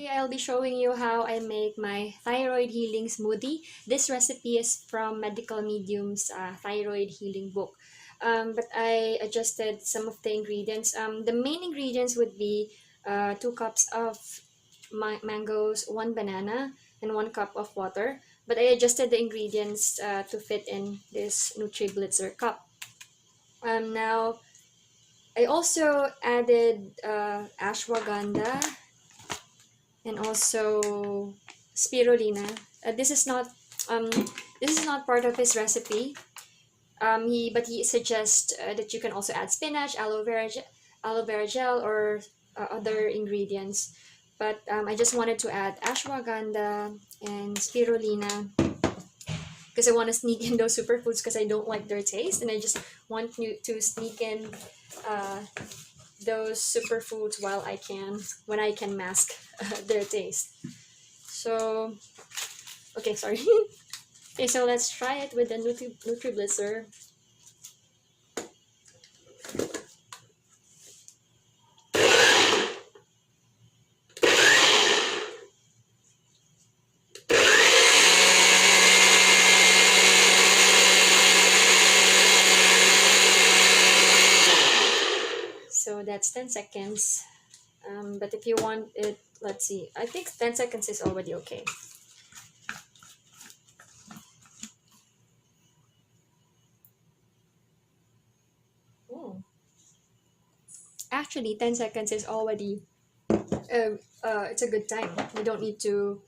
Today I'll be showing you how I make my thyroid healing smoothie. This recipe is from Medical Medium's thyroid healing book. But I adjusted some of the ingredients. The main ingredients would be 2 cups of mangoes, 1 banana, and 1 cup of water. But I adjusted the ingredients to fit in this Nutri Blitzer cup. Now, I also added ashwagandha and also spirulina. Um, this is not part of his recipe. He suggests that you can also add spinach, aloe vera gel, or other ingredients. But I just wanted to add ashwagandha and spirulina because I want to sneak in those superfoods because I don't like their taste, and I just want you to sneak in those superfoods when I can mask their taste. So, okay, sorry. Okay, so let's try it with the Nutri Blitzer. So that's 10 seconds. But if you want it, let's see. I think 10 seconds is already okay. Oh. Actually, 10 seconds is already it's a good time. You don't need to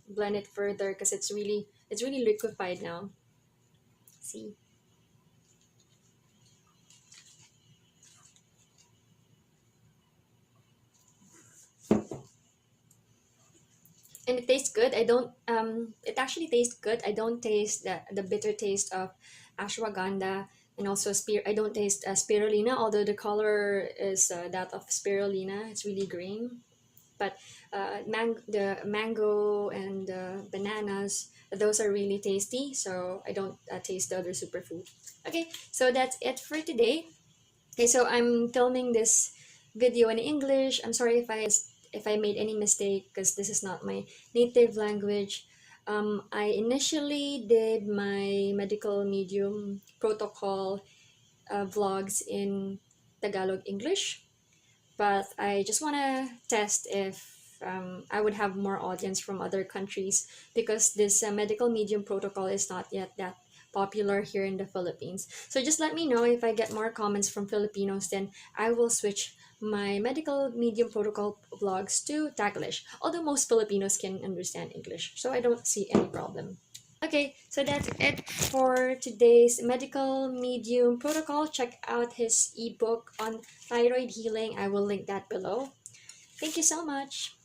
blend it further because it's really liquefied now. See. And it tastes good. It actually tastes good. I don't taste the bitter taste of ashwagandha, and also I don't taste spirulina, although the color is that of spirulina. It's really green. But the mango and bananas, those are really tasty, so I don't taste the other superfood. Okay, so that's it for today. Okay, so I'm filming this video in English. I'm sorry if I made any mistake because this is not my native language. I initially did my medical medium protocol vlogs in Tagalog English, but I just want to test if I would have more audience from other countries because this medical medium protocol is not yet that popular here in the Philippines. So just let me know if I get more comments from Filipinos, then I will switch my medical medium protocol vlogs to Taglish, although most Filipinos can understand English, so I don't see any problem. Okay, so that's it for today's medical medium protocol. Check out his ebook on thyroid healing. I will link that below. Thank you so much.